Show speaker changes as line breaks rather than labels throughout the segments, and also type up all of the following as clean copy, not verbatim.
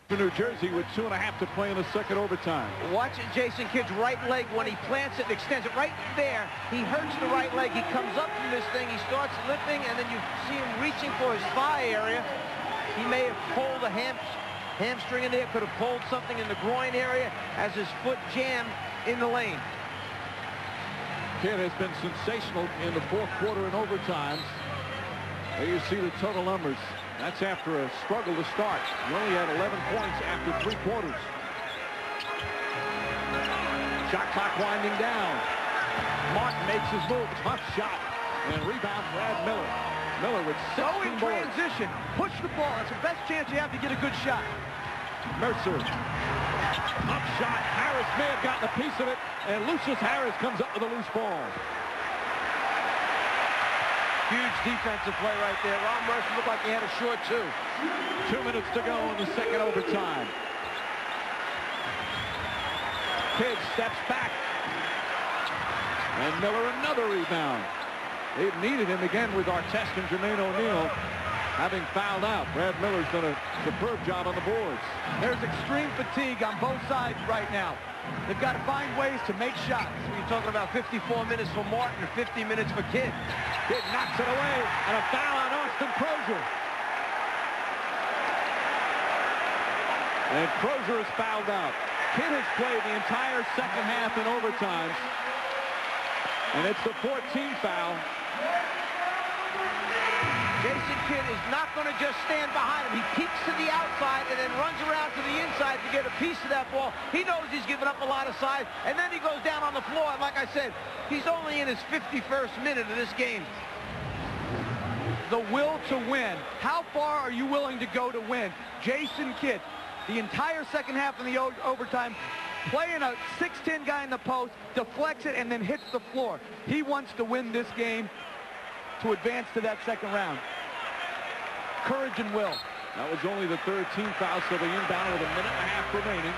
for New Jersey with 2.5 to play in the second overtime.
Watch Jason Kidd's right leg when he plants it and extends it right there. He hurts the right leg. He comes up from this thing. He starts lifting, and then you see him reaching for his thigh area. He may have pulled a hamstring in there, could have pulled something in the groin area as his foot jammed in the lane.
Kidd has been sensational in the fourth quarter and overtimes. There you see the total numbers. That's after a struggle to start. He only had 11 points after 3 quarters. Shot clock winding down. Martin makes his move. Tough shot. And rebound Brad Miller. Miller with 16
Go in
boards.
transition. Push the ball. That's the best chance you have to get a good shot.
Mercer. Up shot. Harris may have gotten a piece of it. And Lucius Harris comes up with a loose ball.
Huge defensive play right there. Ron Mercer looked like he had a short 2.
2 minutes to go in the second overtime. Kidd steps back. And Miller another rebound. They've needed him again with Artest and Jermaine O'Neal having fouled out. Brad Miller's done a superb job on the boards.
There's extreme fatigue on both sides right now. They've got to find ways to make shots. We're talking about 54 minutes for Martin and 50 minutes for Kidd.
Kidd knocks it away, and a foul on Austin Crozier. And Crozier is fouled out. Kidd has played the entire second half in overtimes. And it's the 14th foul.
Jason Kidd is not going to just stand behind him. He peeks to the outside and then runs around to the inside to get a piece of that ball. He knows he's given up a lot of size, and then he goes down on the floor. And like I said, he's only in his 51st minute of this game. The will to win. How far are you willing to go to win? Jason Kidd, the entire second half of the overtime, playing a 6'10" guy in the post, deflects it, and then hits the floor. He wants to win this game to advance to that second round. Courage and will.
That was only the 13th foul, so they inbound with 1.5 minutes remaining.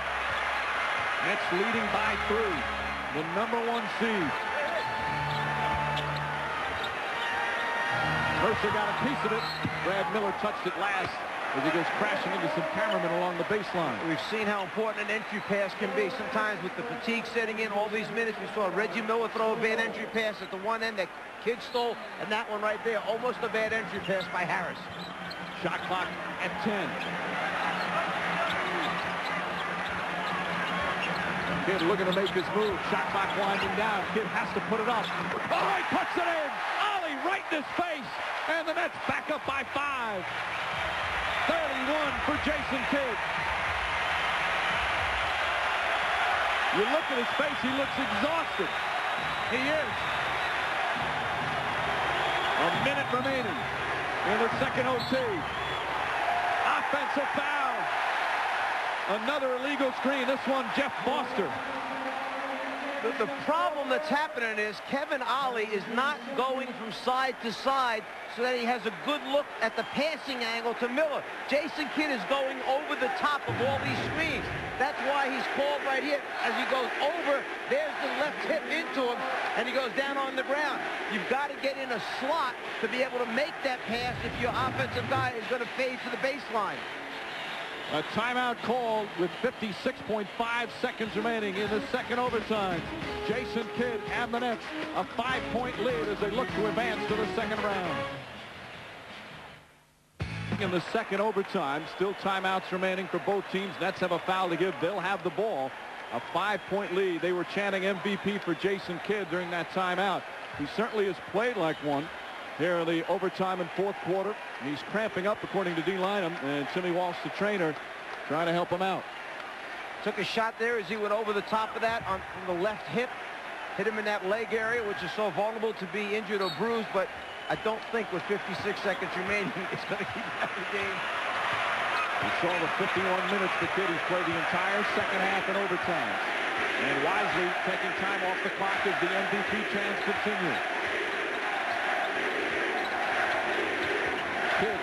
Nets leading by 3. The #1 seed. Mercer got a piece of it. Brad Miller touched it last as he goes crashing into some cameramen along the baseline.
We've seen how important an entry pass can be. Sometimes with the fatigue setting in all these minutes, we saw Reggie Miller throw a bad entry pass at the one end that Kidd stole, and that one right there, almost a bad entry pass by Harris.
Shot clock at 10. Kidd looking to make his move. Shot clock winding down. Kidd has to put it up. Oh, he puts it in. Ollie right in his face. And the Nets back up by 5. 31 for Jason Kidd. You look at his face, he looks exhausted. He is. A minute remaining in the second OT. Offensive foul. Another illegal screen. This one, Jeff Foster.
The problem that's happening is Kevin Ollie is not going from side to side so that he has a good look at the passing angle to Miller. Jason Kidd is going over the top of all these screens. That's why he's called right here. As he goes over, there's the left hip into him, and he goes down on the ground. You've got to get in a slot to be able to make that pass if your offensive guy is going to fade to the baseline.
A timeout called with 56.5 seconds remaining in the second overtime. Jason Kidd and the Nets a 5-point lead as they look to advance to the second round. In the second overtime, still timeouts remaining for both teams. Nets have a foul to give. They'll have the ball. A 5-point lead. They were chanting MVP for Jason Kidd during that timeout. He certainly has played like one here in the overtime and fourth quarter. He's cramping up, according to D. Lynham, and Timmy Walsh, the trainer, trying to help him out.
Took a shot there as he went over the top of that on the left hip. Hit him in that leg area, which is so vulnerable to be injured or bruised, but I don't think with 56 seconds remaining, it's going to keep him out of the game.
We saw the 51 minutes for Kidd. He's played the entire second half in overtime. And wisely taking time off the clock as the MVP chance continues. Kidd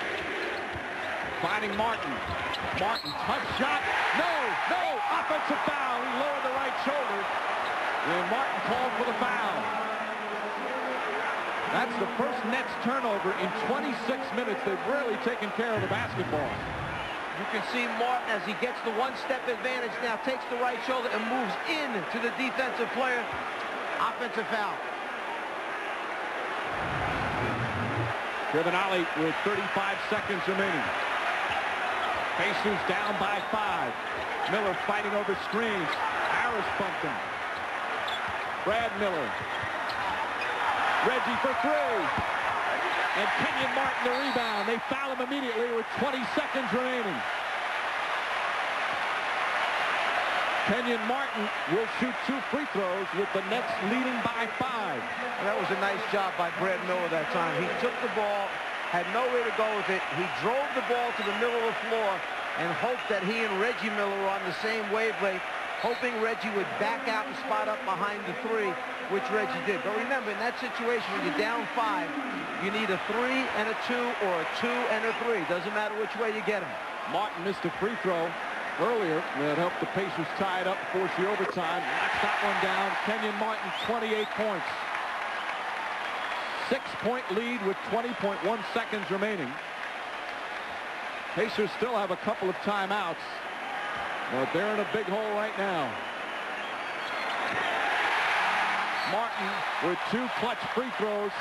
finding Martin. Martin, tough shot. No, offensive foul. He lowered the right shoulder. And Martin called for the foul. That's the first Nets turnover in 26 minutes. They've really taken care of the basketball.
You can see Martin as he gets the one-step advantage now, takes the right shoulder and moves in to the defensive player. Offensive foul.
Giovanni with 35 seconds remaining. Pacers down by 5. Miller fighting over screens. Harris bumped him. Brad Miller. Reggie for 3. And Kenyon Martin the rebound. They foul him immediately with 20 seconds remaining. Kenyon Martin will shoot 2 free throws with the Nets leading by 5.
And that was a nice job by Brad Miller that time. He took the ball, had nowhere to go with it. He drove the ball to the middle of the floor and hoped that he and Reggie Miller were on the same wavelength, hoping Reggie would back out and spot up behind the 3, which Reggie did. But remember, in that situation, when you're down 5, you need a 3 and a 2 or a 2 and a 3. Doesn't matter which way you get him.
Martin missed a free throw earlier that helped the Pacers tie it up, force the overtime. Knocks that one down. Kenyon Martin, 28 points. 6-point lead with 20.1 seconds remaining. Pacers still have a couple of timeouts, but they're in a big hole right now. Martin with 2 clutch free throws,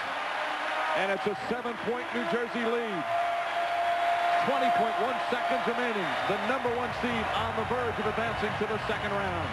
and it's a 7-point New Jersey lead. 20.1 seconds remaining. The #1 seed on the verge of advancing to the second round.